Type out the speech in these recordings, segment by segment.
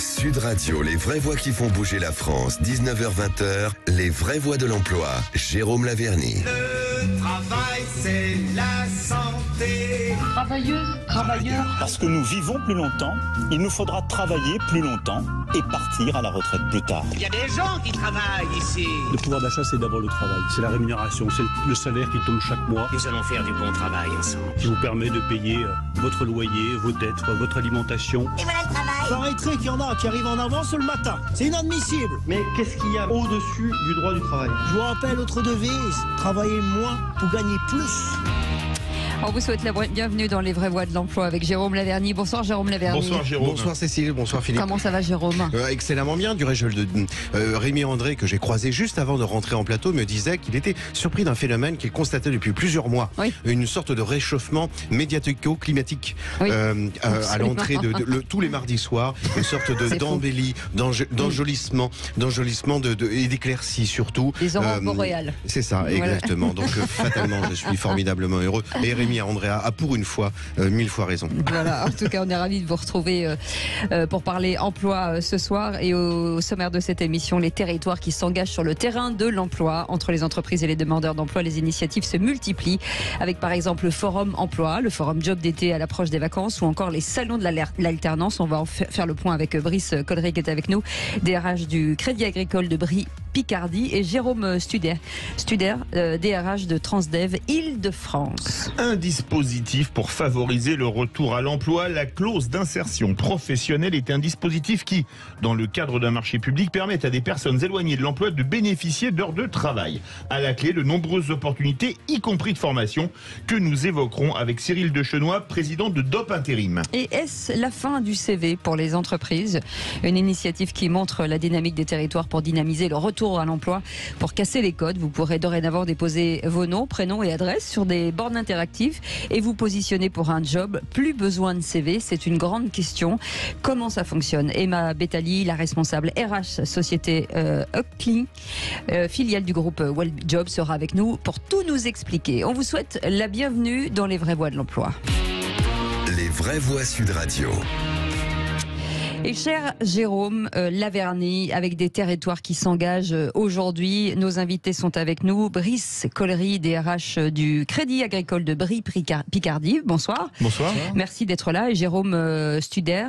Sud Radio, les vraies voix qui font bouger la France, 19h-20h, les vraies voix de l'emploi. Jérôme Laverny. Le travail, c'est la santé. Travailleuse, travailleur. Parce que nous vivons plus longtemps, il nous faudra travailler plus longtemps et partir à la retraite plus tard. Il y a des gens qui travaillent ici. Le pouvoir d'achat, c'est d'abord le travail, c'est la rémunération, c'est le salaire qui tombe chaque mois. Nous allons faire du bon travail ensemble. Qui vous permet de payer votre loyer, vos dettes, votre alimentation. Et voilà le travail. Paraîtrait qu'il y en a qui arrivent en avance le matin. C'est inadmissible. Mais qu'est-ce qu'il y a au-dessus du droit du travail? Je vous rappelle notre devise, travailler moins pour gagner plus. On vous souhaite la bienvenue dans les vraies voix de l'emploi avec Jérôme Laverny. Bonsoir Jérôme Laverny. Bonsoir Jérôme. Bonsoir Cécile, bonsoir Philippe. Comment ça va Jérôme? Excellemment bien. Rémi André, que j'ai croisé juste avant de rentrer en plateau, me disait qu'il était surpris d'un phénomène qu'il constatait depuis plusieurs mois. Oui. Une sorte de réchauffement médiatico-climatique à l'entrée tous les mardis soirs. Une sorte d'embellie, d'enjolissement et d'éclaircie surtout. Les aurores boréales. C'est ça, exactement. Donc fatalement, je suis formidablement heureux. Et Rémi André a pour une fois 1000 fois raison. Voilà, en tout cas, on est ravis de vous retrouver pour parler emploi ce soir. Et au sommaire de cette émission, les territoires qui s'engagent sur le terrain de l'emploi. Entre les entreprises et les demandeurs d'emploi, les initiatives se multiplient. Avec par exemple le Forum Emploi, le Forum Job d'été à l'approche des vacances ou encore les salons de l'alternance. On va en faire le point avec Brice Collery qui est avec nous, DRH du Crédit Agricole de Brie-Picardie, et Jérôme Studer, DRH de Transdev Île-de-France. Un dispositif pour favoriser le retour à l'emploi. La clause d'insertion professionnelle est un dispositif qui, dans le cadre d'un marché public, permet à des personnes éloignées de l'emploi de bénéficier d'heures de travail. À la clé, de nombreuses opportunités, y compris de formation, que nous évoquerons avec Cyril Dechenois, président de DOP Intérim. Et est-ce la fin du CV pour les entreprises? Une initiative qui montre la dynamique des territoires pour dynamiser le retour à l'emploi. Pour casser les codes, vous pourrez dorénavant déposer vos noms, prénoms et adresses sur des bornes interactives et vous positionner pour un job. Plus besoin de CV, c'est une grande question. Comment ça fonctionne? Emma Bettali, la responsable RH société Upclean, filiale du groupe Welljob, sera avec nous pour tout nous expliquer. On vous souhaite la bienvenue dans les vraies voix de l'emploi. Les vraies voix Sud Radio. Et cher Jérôme Laverny, avec des territoires qui s'engagent aujourd'hui, nos invités sont avec nous. Brice Collery, DRH du Crédit Agricole de Brie-Picardie. Bonsoir. Bonsoir. Merci d'être là. Et Jérôme Studer,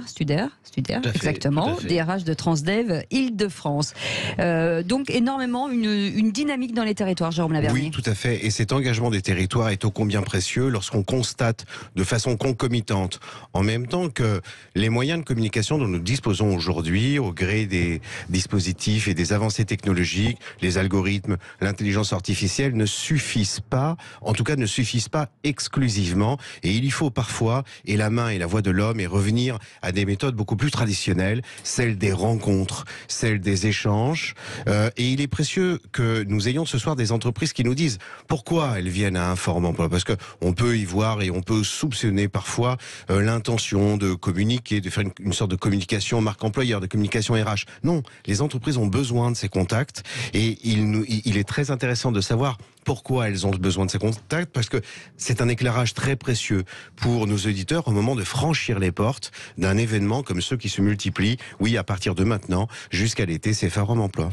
exactement, DRH de Transdev Île-de-France. Donc énormément une dynamique dans les territoires, Jérôme Laverny. Oui, tout à fait. Et cet engagement des territoires est ô combien précieux lorsqu'on constate de façon concomitante, en même temps que les moyens de communication dont nous disposons aujourd'hui, au gré des dispositifs et des avancées technologiques, les algorithmes, l'intelligence artificielle ne suffisent pas, en tout cas ne suffisent pas exclusivement, et il y faut parfois, et la main et la voix de l'homme, et revenir à des méthodes beaucoup plus traditionnelles, celles des rencontres, celles des échanges, et il est précieux que nous ayons ce soir des entreprises qui nous disent pourquoi elles viennent à un Forum Emploi, parce que on peut y voir et on peut soupçonner parfois l'intention de communiquer, de faire une sorte de communication marque employeur, de communication RH. Non, les entreprises ont besoin de ces contacts et il est très intéressant de savoir pourquoi elles ont besoin de ces contacts, parce que c'est un éclairage très précieux pour nos auditeurs au moment de franchir les portes d'un événement comme ceux qui se multiplient, oui, à partir de maintenant jusqu'à l'été, ces forums emploi.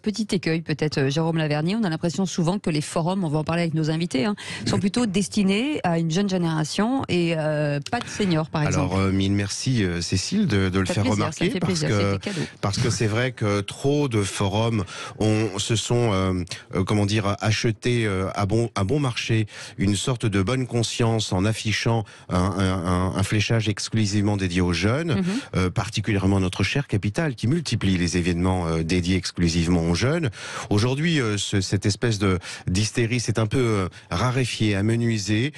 Petit écueil peut-être, Jérôme Laverny, on a l'impression souvent que les forums, on va en parler avec nos invités, sont plutôt destinés à une jeune génération et pas de seniors par exemple. Alors mille merci Cécile de le faire remarquer, parce que c'est vrai que trop de forums se sont achetés à bon marché une sorte de bonne conscience en affichant un fléchage exclusivement dédié aux jeunes, particulièrement notre chère capitale qui multiplie les événements dédiés exclusivement aux jeunes. Aujourd'hui, cette espèce d'hystérie s'est un peu raréfiée, amenuisée,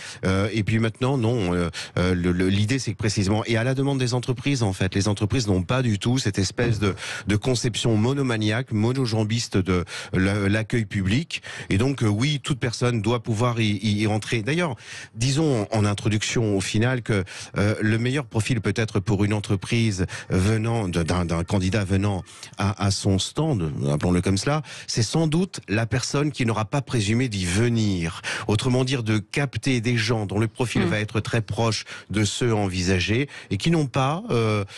et puis maintenant, non, l'idée c'est que précisément, et à la demande des entreprises en fait, les entreprises n'ont pas du tout cette espèce de conception monomaniaque, monojambiste de l'accueil public, et donc oui, oui, toute personne doit pouvoir y entrer. D'ailleurs, disons en introduction au final que le meilleur profil peut-être pour une entreprise venant d'un candidat venant à son stand, appelons-le comme cela, c'est sans doute la personne qui n'aura pas présumé d'y venir. Autrement dire, de capter des gens dont le profil va être très proche de ceux envisagés et qui n'ont pas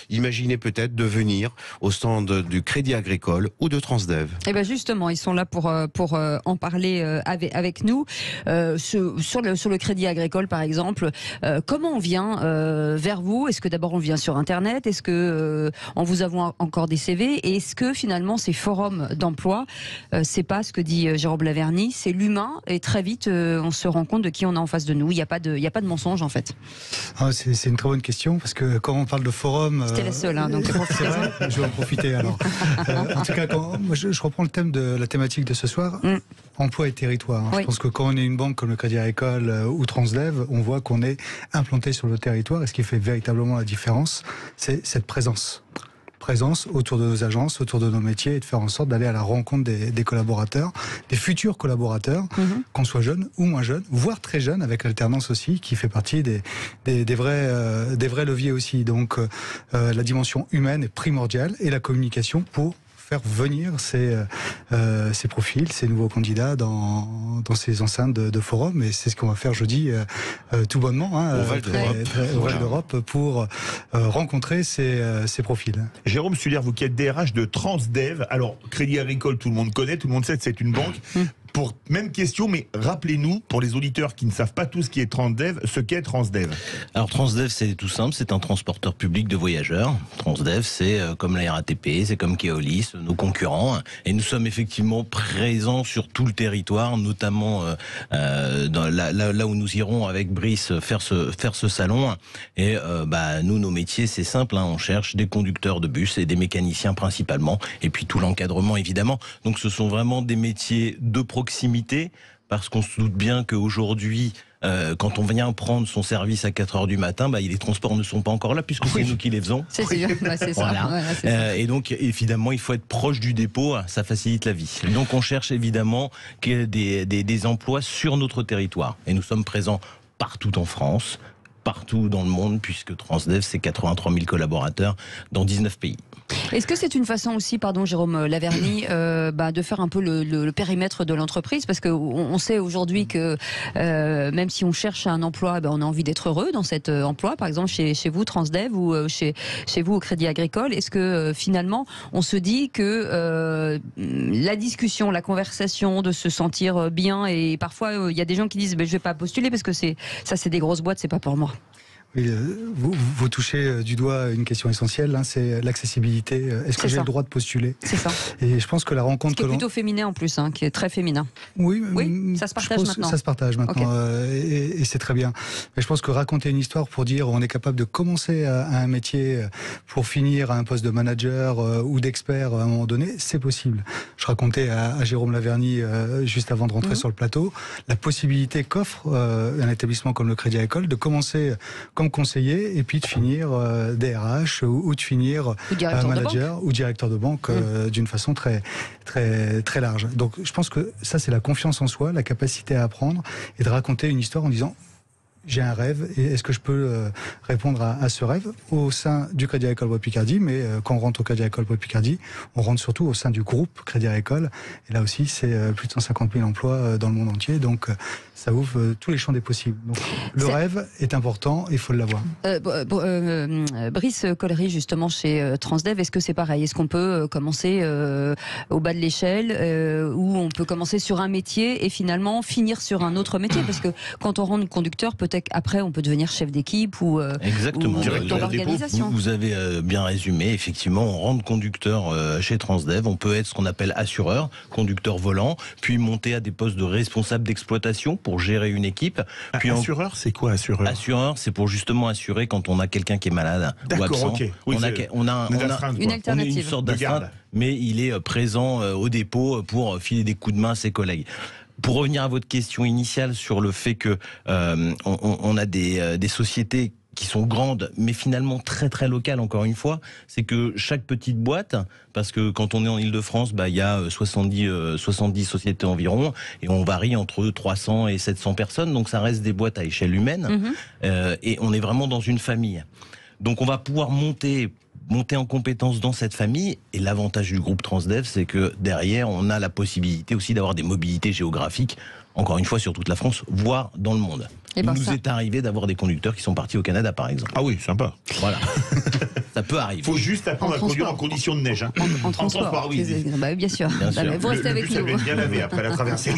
imaginé peut-être de venir au stand du Crédit Agricole ou de Transdev. Et bien justement, ils sont là pour en parler avec nous. Sur le Crédit Agricole, par exemple, comment on vient vers vous? Est-ce que d'abord on vient sur Internet? Est-ce que on vous envoie encore des CV? Et est-ce que finalement ces forums d'emploi, c'est pas ce que dit Jérôme Laverny, c'est l'humain et très vite on se rend compte de qui on a en face de nous. Il n'y a pas de mensonge en fait. C'est une très bonne question parce que quand on parle de forum, c'était la seule, donc c'est vrai. Je vais en profiter alors. En tout cas, moi, je reprends le thème de la thématique de ce soir. Emploi et territoire. Oui. Je pense que quand on est une banque comme le Crédit Agricole ou Transdev, on voit qu'on est implanté sur le territoire et ce qui fait véritablement la différence, c'est cette présence autour de nos agences, autour de nos métiers et de faire en sorte d'aller à la rencontre des collaborateurs, des futurs collaborateurs, qu'on soit jeune ou moins jeune, voire très jeune avec l'alternance aussi, qui fait partie des vrais leviers aussi. Donc la dimension humaine est primordiale et la communication pour faire venir ces profils, ces nouveaux candidats dans ces enceintes de forum. Et c'est ce qu'on va faire jeudi tout bonnement au Val d'Europe pour rencontrer ces profils. Jérôme Suller, vous qui êtes DRH de Transdev, alors Crédit Agricole, tout le monde connaît, tout le monde sait que c'est une banque. Pour même question, mais rappelez-nous, pour les auditeurs qui ne savent pas tout ce qui est Transdev, ce qu'est Transdev. Alors Transdev, c'est tout simple, c'est un transporteur public de voyageurs. Transdev, c'est comme la RATP, c'est comme Keolis, nos concurrents. Et nous sommes effectivement présents sur tout le territoire, notamment là où nous irons avec Brice faire ce salon. Et nous, nos métiers, c'est simple, on cherche des conducteurs de bus et des mécaniciens principalement, et puis tout l'encadrement évidemment. Donc ce sont vraiment des métiers de proximité, parce qu'on se doute bien qu'aujourd'hui, quand on vient prendre son service à 4h du matin, les transports ne sont pas encore là, puisque c'est nous qui les faisons. C'est sûr, c'est ça. Voilà. Ouais, c'est ça. Et donc, évidemment, il faut être proche du dépôt, ça facilite la vie. Donc, on cherche évidemment des emplois sur notre territoire. Et nous sommes présents partout en France, partout dans le monde, puisque Transdev, c'est 83 000 collaborateurs dans 19 pays. Est-ce que c'est une façon aussi, pardon Jérôme Laverny, de faire un peu le périmètre de l'entreprise? Parce qu'on sait aujourd'hui que même si on cherche un emploi, on a envie d'être heureux dans cet emploi, par exemple chez vous Transdev ou chez vous au Crédit Agricole. Est-ce que finalement on se dit que la discussion, la conversation, de se sentir bien, et parfois il y a des gens qui disent je vais pas postuler parce que c'est des grosses boîtes, c'est pas pour moi. Oui, vous touchez du doigt une question essentielle, c'est l'accessibilité. Est-ce que j'ai le droit de postuler? C'est ça. Et je pense que la rencontre... Ce qui est plutôt féminin en plus, qui est très féminin. Oui, ça se partage maintenant. Ça se partage maintenant, et c'est très bien. Mais je pense que raconter une histoire pour dire on est capable de commencer à un métier pour finir à un poste de manager ou d'expert à un moment donné, c'est possible. Je racontais à Jérôme Laverny juste avant de rentrer sur le plateau la possibilité qu'offre un établissement comme le Crédit Agricole de commencer comme conseiller et puis de finir DRH ou de finir manager ou directeur de banque d'une façon très, très, très large. Donc je pense que ça, c'est la confiance en soi, la capacité à apprendre et de raconter une histoire en disant j'ai un rêve et est-ce que je peux répondre à ce rêve au sein du Crédit Agricole Bois Picardie, mais quand on rentre au Crédit Agricole Bois Picardie, on rentre surtout au sein du groupe Crédit Agricole et là aussi c'est plus de 150 000 emplois dans le monde entier, donc ça ouvre tous les champs des possibles. Donc, le rêve est important, il faut l'avoir. Brice Collery, justement chez Transdev, est-ce que c'est pareil? Est-ce qu'on peut commencer au bas de l'échelle ou on peut commencer sur un métier et finalement finir sur un autre métier? Parce que quand on rentre conducteur, peut-être après on peut devenir chef d'équipe ou exactement. Ou dans l'organisation. Vous avez bien résumé. Effectivement, on rentre conducteur chez Transdev. On peut être ce qu'on appelle assureur, conducteur volant, puis monter à des postes de responsable d'exploitation pour gérer une équipe. Puis assureur, c'est quoi assureur? Assureur, c'est pour justement assurer quand on a quelqu'un qui est malade ou absent. Okay. Oui, on a une alternative. On est une sorte d'astreinte, mais il est présent au dépôt pour filer des coups de main à ses collègues. Pour revenir à votre question initiale sur le fait que on a des sociétés qui sont grandes, mais finalement très très locales encore une fois, c'est que chaque petite boîte, parce que quand on est en Ile-de-France, il y a 70 sociétés environ, et on varie entre 300 et 700 personnes, donc ça reste des boîtes à échelle humaine, et on est vraiment dans une famille. Donc on va pouvoir monter en compétence dans cette famille, et l'avantage du groupe Transdev, c'est que derrière, on a la possibilité aussi d'avoir des mobilités géographiques, encore une fois sur toute la France, voire dans le monde. Il nous est arrivé d'avoir des conducteurs qui sont partis au Canada, par exemple. Ah oui, sympa. Voilà. Ça peut arriver. Il faut juste apprendre à conduire en conditions de neige. Hein. En transport, oui. Bien sûr. Vous restez avec nous. Bien lavé après la traversée.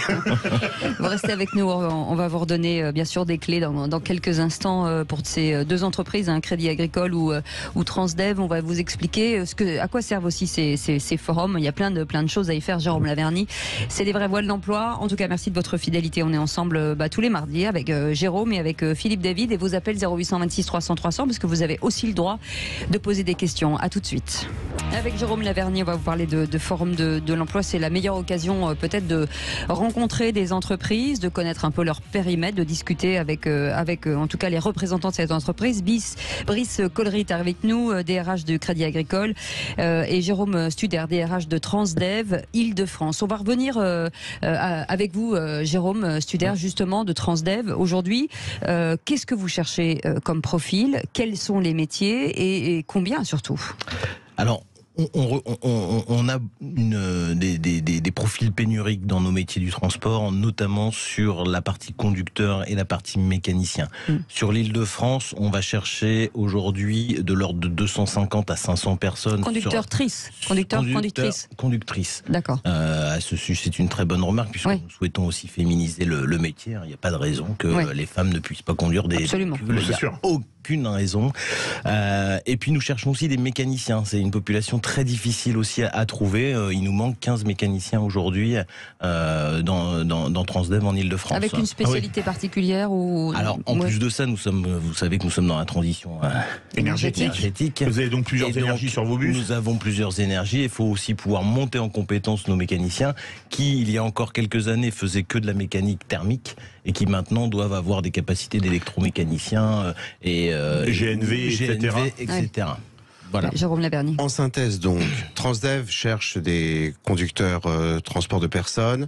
Vous restez avec nous. On va vous redonner bien sûr des clés dans quelques instants pour ces deux entreprises, Crédit Agricole ou Transdev. On va vous expliquer à quoi servent aussi ces forums. Il y a plein de choses à y faire. Jérôme Laverny, c'est des vraies voies de l'emploi. En tout cas, merci de votre fidélité. On est ensemble tous les mardis avec Jérôme et avec Philippe David, et vos appels 0826 300 300 parce que vous avez aussi le droit de poser des questions. À tout de suite. Avec Jérôme Laverny, on va vous parler de forum de l'emploi. C'est la meilleure occasion peut-être de rencontrer des entreprises, de connaître un peu leur périmètre, de discuter avec en tout cas les représentants de cette entreprise. Brice Collery est avec nous, DRH de Crédit Agricole, et Jérôme Studer, DRH de Transdev Île-de-France. On va revenir avec vous, Jérôme Studer, justement de Transdev. Aujourd'hui, qu'est-ce que vous cherchez comme profil? Quels sont les métiers et combien surtout? Alors, on a des profils pénuriques dans nos métiers du transport, notamment sur la partie conducteur et la partie mécanicien. Sur l'Île-de-France, on va chercher aujourd'hui de l'ordre de 250 à 500 personnes. Conductrices. D'accord. À ce sujet, c'est une très bonne remarque, puisque nous souhaitons aussi féminiser le métier. Il n'y a pas de raison que les femmes ne puissent pas conduire des véhicules. C'est sûr. Aucune raison. Et puis nous cherchons aussi des mécaniciens. C'est une population très difficile aussi à trouver. Il nous manque 15 mécaniciens aujourd'hui dans Transdev en Île-de-France. Avec une spécialité particulière ou... Alors en plus de ça, vous savez que nous sommes dans la transition énergétique. Vous avez donc plusieurs énergies sur vos bus? Nous avons plusieurs énergies. Il faut aussi pouvoir monter en compétence nos mécaniciens qui, il y a encore quelques années, faisaient que de la mécanique thermique et qui maintenant doivent avoir des capacités d'électromécaniciens et GNV, etc. Voilà. Jérôme Laverny. En synthèse donc, Transdev cherche des conducteurs transport de personnes.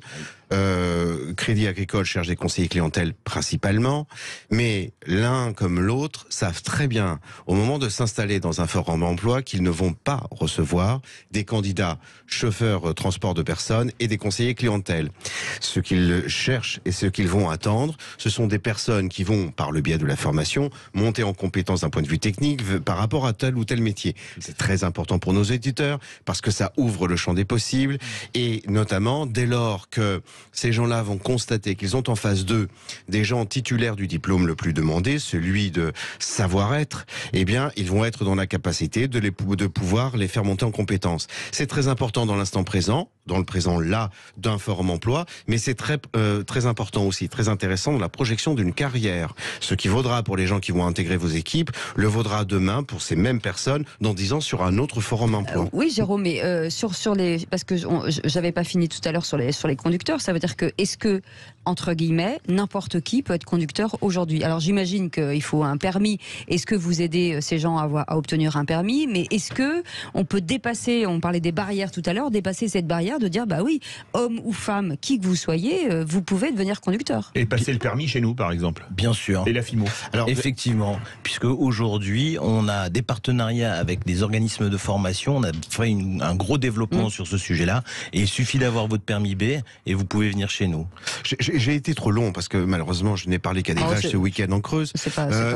Crédit Agricole cherche des conseillers clientèle principalement, mais l'un comme l'autre savent très bien au moment de s'installer dans un forum emploi qu'ils ne vont pas recevoir des candidats chauffeurs transport de personnes et des conseillers clientèle. Ce qu'ils cherchent et ce qu'ils vont attendre, ce sont des personnes qui vont, par le biais de la formation, monter en compétence d'un point de vue technique par rapport à tel ou tel métier. C'est très important pour nos éditeurs parce que ça ouvre le champ des possibles, et notamment dès lors que ces gens-là vont constater qu'ils ont en face d'eux des gens titulaires du diplôme le plus demandé, celui de savoir-être, eh bien, ils vont être dans la capacité de pouvoir les faire monter en compétences. C'est très important dans l'instant présent, dans le présent là, d'un forum emploi, mais c'est très important aussi, très intéressant dans la projection d'une carrière. Ce qui vaudra pour les gens qui vont intégrer vos équipes, le vaudra demain pour ces mêmes personnes dans 10 ans sur un autre forum emploi. Oui, Jérôme, mais sur les... Parce que j'avais pas fini tout à l'heure sur les conducteurs, ça veut dire que, est-ce que, entre guillemets, n'importe qui peut être conducteur aujourd'hui? Alors j'imagine qu'il faut un permis. Est-ce que vous aidez ces gens à obtenir un permis? Mais est-ce que on peut dépasser, on parlait des barrières tout à l'heure, dépasser cette barrière de dire, bah oui, homme ou femme, qui que vous soyez, vous pouvez devenir conducteur. Et passer le permis chez nous, par exemple. Bien sûr. Et la FIMO. Alors effectivement, puisque aujourd'hui, on a des partenariats avec des organismes de formation, on a fait un gros développement sur ce sujet-là, et il suffit d'avoir votre permis B et vous pouvez venir chez nous. J'ai été trop long parce que malheureusement je n'ai parlé qu'à des vaches ce week-end en Creuse.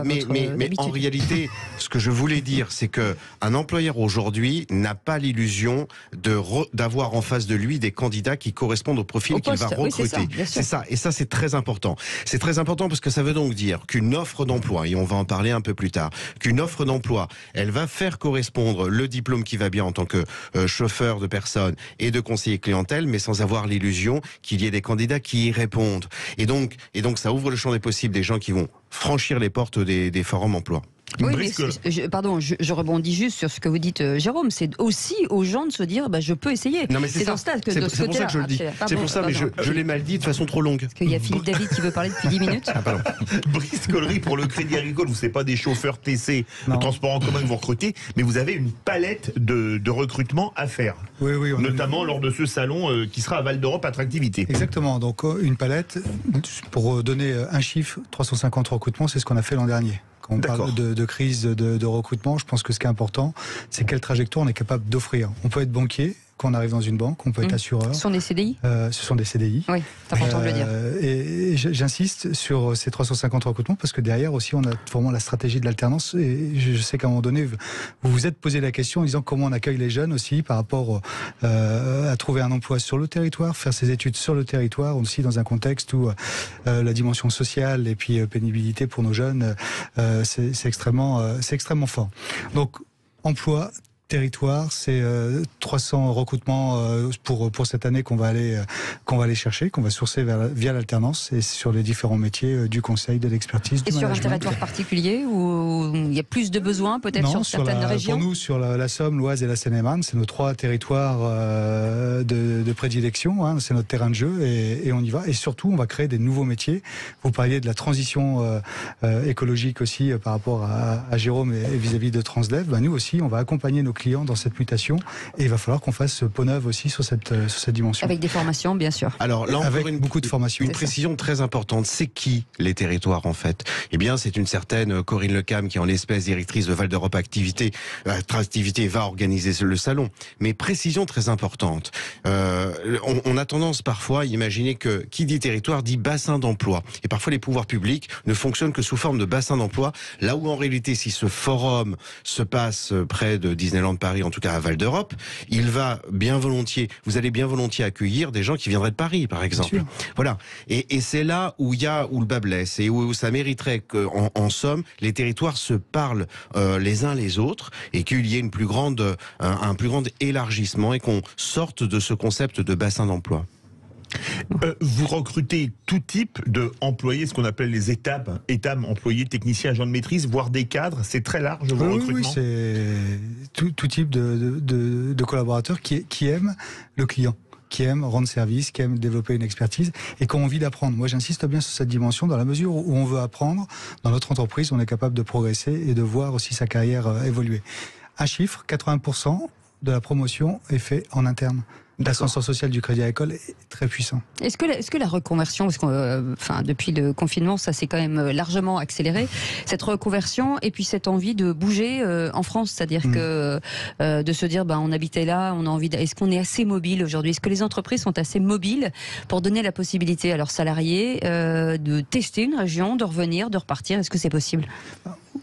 Mais en réalité, ce que je voulais dire, c'est que un employeur aujourd'hui n'a pas l'illusion d'avoir en face de lui des candidats qui correspondent au profil qu'il va recruter. Oui, c'est ça, et ça c'est très important. C'est très important parce que ça veut donc dire qu'une offre d'emploi, et on va en parler un peu plus tard, qu'une offre d'emploi, elle va faire correspondre le diplôme qui va bien en tant que chauffeur de personnes et de conseiller clientèle, mais sans avoir l'illusion qu'il y ait des candidats qui y répondent. Et donc ça ouvre le champ des possibles des gens qui vont franchir les portes des forums emploi. Oui, Brice mais je rebondis juste sur ce que vous dites, Jérôme. C'est aussi aux gens de se dire, je peux essayer. Non, mais c'est dans ce stade que c'est de ce pour ça côté-là. que je le dis. C'est pour ça, mais je l'ai mal dit de façon trop longue. Parce qu'il y a Philippe David qui veut parler depuis 10 minutes. Ah, pardon. Brice Collery, pour le Crédit Agricole, vous n'êtes pas des chauffeurs TC, de transport en commun que vous recrutez, mais vous avez une palette de recrutement à faire. Oui, notamment lors de ce salon qui sera à Val d'Europe Attractivité. Exactement, donc une palette, pour donner un chiffre, 350 recrutements, c'est ce qu'on a fait l'an dernier. Quand on parle de crise de recrutement, je pense que ce qui est important, c'est quelle trajectoire on est capable d'offrir. On peut être banquier quand on arrive dans une banque, on peut être assureur. Ce sont des CDI Ce sont des CDI. Oui, c'est important de le dire. Et j'insiste sur ces 350 recrutements parce que derrière aussi, on a vraiment la stratégie de l'alternance. Et je sais qu'à un moment donné, vous vous êtes posé la question en disant comment on accueille les jeunes aussi par rapport à trouver un emploi sur le territoire, faire ses études sur le territoire, aussi dans un contexte où la dimension sociale et puis pénibilité pour nos jeunes, c'est extrêmement fort. Donc, emploi, territoire, c'est 300 recrutements pour cette année qu'on va aller chercher, qu'on va sourcer via l'alternance et sur les différents métiers du conseil, de l'expertise, du management. Et sur un territoire particulier où il y a plus de besoins peut-être sur certaines régions? Pour nous, sur la Somme, l'Oise et la Seine-et-Marne, c'est nos 3 territoires de prédilection, hein, c'est notre terrain de jeu et on y va. Et surtout, on va créer des nouveaux métiers. Vous parliez de la transition écologique aussi par rapport à Jérôme et vis-à-vis de Transdev. Nous aussi, on va accompagner nos clients dans cette mutation et il va falloir qu'on fasse peau neuve aussi sur cette dimension. Avec des formations, bien sûr. Alors là, avec beaucoup de formations. Une précision très importante, c'est qui les territoires en fait? Eh bien, c'est une certaine Corinne Lecam qui, en l'espèce directrice de Val d'Europe Attractivité, va organiser le salon. Mais précision très importante, on a tendance parfois à imaginer que qui dit territoire dit bassin d'emploi. Et parfois, les pouvoirs publics ne fonctionnent que sous forme de bassin d'emploi, là où en réalité, si ce forum se passe près de Disneyland Paris, en tout cas à Val d'Europe, vous allez bien volontiers accueillir des gens qui viendraient de Paris, par exemple. Voilà. Et c'est là où le bas blesse et où ça mériterait qu'en somme, les territoires se parlent les uns les autres et qu'il y ait un plus grand élargissement et qu'on sorte de ce concept de bassin d'emploi. Vous recrutez tout type d'employés, ce qu'on appelle les étapes employés, techniciens, agents de maîtrise, voire des cadres. C'est très large, vos recrutements. Oui, c'est tout type de collaborateurs qui aiment le client, qui aiment rendre service, qui aiment développer une expertise et qui ont envie d'apprendre. Moi, j'insiste bien sur cette dimension dans la mesure où on veut apprendre. Dans notre entreprise, on est capable de progresser et de voir aussi sa carrière évoluer. Un chiffre, 80% de la promotion est fait en interne. L'ascenseur social du Crédit Agricole est très puissant. Est-ce que la reconversion, parce que depuis le confinement, ça s'est quand même largement accéléré, cette reconversion et puis cette envie de bouger en France, c'est-à-dire que de se dire, on habitait là, on a envie. Est-ce qu'on est assez mobile aujourd'hui? Est-ce que les entreprises sont assez mobiles pour donner la possibilité à leurs salariés de tester une région, de revenir, de repartir? Est-ce que c'est possible?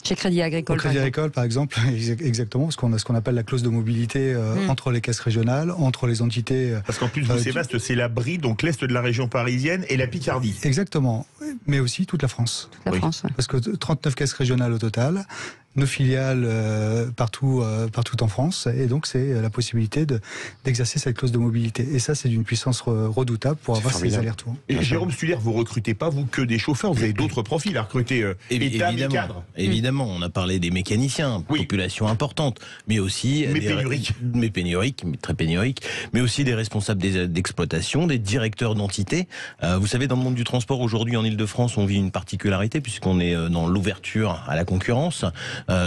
Chez Crédit Agricole. Au Crédit Agricole, par exemple, exactement, parce qu'on a ce qu'on appelle la clause de mobilité entre les caisses régionales, entre les entités. Parce qu'en plus, vous, c'est vaste, c'est la Brie, donc l'est de la région parisienne, et la Picardie. Exactement, mais aussi toute la France. France, ouais. Parce que 39 caisses régionales au total, nos filiales partout en France, et donc c'est la possibilité d'exercer cette clause de mobilité. Et ça, c'est d'une puissance redoutable pour avoir ces allers-retours. Et Jérôme Stuller, vous recrutez pas, vous, que des chauffeurs, vous avez d'autres profils à recruter, évidemment, et cadres. Évidemment, on a parlé des mécaniciens, population importante, mais aussi... très pénurique, mais aussi des responsables d'exploitation, des directeurs d'entités. Vous savez, dans le monde du transport, aujourd'hui, en Ile-de-France, on vit une particularité, puisqu'on est dans l'ouverture à la concurrence.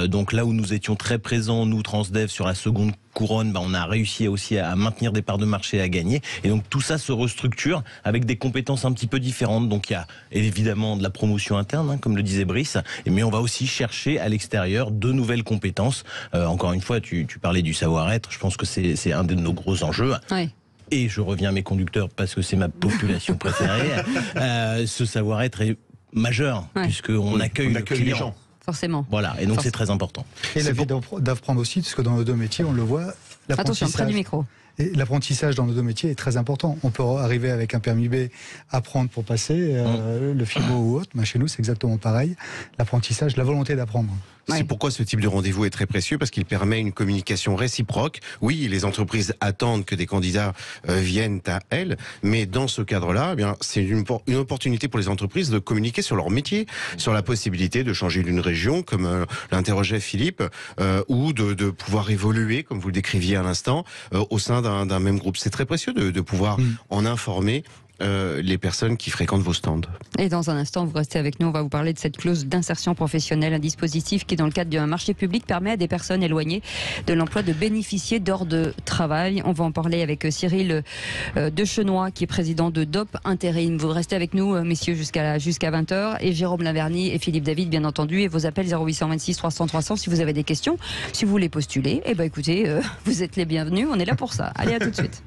Donc là où nous étions très présents, nous, Transdev, sur la seconde couronne, on a réussi aussi à maintenir des parts de marché, à gagner. Et donc tout ça se restructure avec des compétences un petit peu différentes. Donc il y a évidemment de la promotion interne, comme le disait Brice, mais on va aussi chercher à l'extérieur de nouvelles compétences. Encore une fois, tu parlais du savoir-être, je pense que c'est un de nos gros enjeux. Oui. Et je reviens à mes conducteurs parce que c'est ma population préférée. Ce savoir-être est majeur, puisqu'on accueille le client. Les gens. Forcément. Voilà, et donc c'est très important. Et la vie d'apprendre aussi, parce que dans nos deux métiers, on le voit. Attention, près du micro. Et l'apprentissage dans nos deux métiers est très important. On peut arriver avec un permis B, apprendre pour passer, le FIMO ou autre. Mais chez nous, c'est exactement pareil. L'apprentissage, la volonté d'apprendre. C'est pourquoi ce type de rendez-vous est très précieux, parce qu'il permet une communication réciproque. Oui, les entreprises attendent que des candidats viennent à elles, mais dans ce cadre-là, eh bien, c'est une opportunité pour les entreprises de communiquer sur leur métier, sur la possibilité de changer d'une région, comme l'interrogeait Philippe, ou de pouvoir évoluer, comme vous le décriviez à l'instant, au sein d'un même groupe. C'est très précieux de pouvoir en informer les personnes qui fréquentent vos stands. Et dans un instant, vous restez avec nous, on va vous parler de cette clause d'insertion professionnelle, un dispositif qui, dans le cadre d'un marché public, permet à des personnes éloignées de l'emploi de bénéficier d'heures de travail. On va en parler avec Cyril Dechenois, qui est président de DOP Intérim. Vous restez avec nous, messieurs, jusqu'à 20h, et Jérôme Laverny et Philippe David, bien entendu, et vos appels 0826 300 300 si vous avez des questions, si vous voulez postuler. Eh ben écoutez, vous êtes les bienvenus, on est là pour ça. Allez, à tout de suite.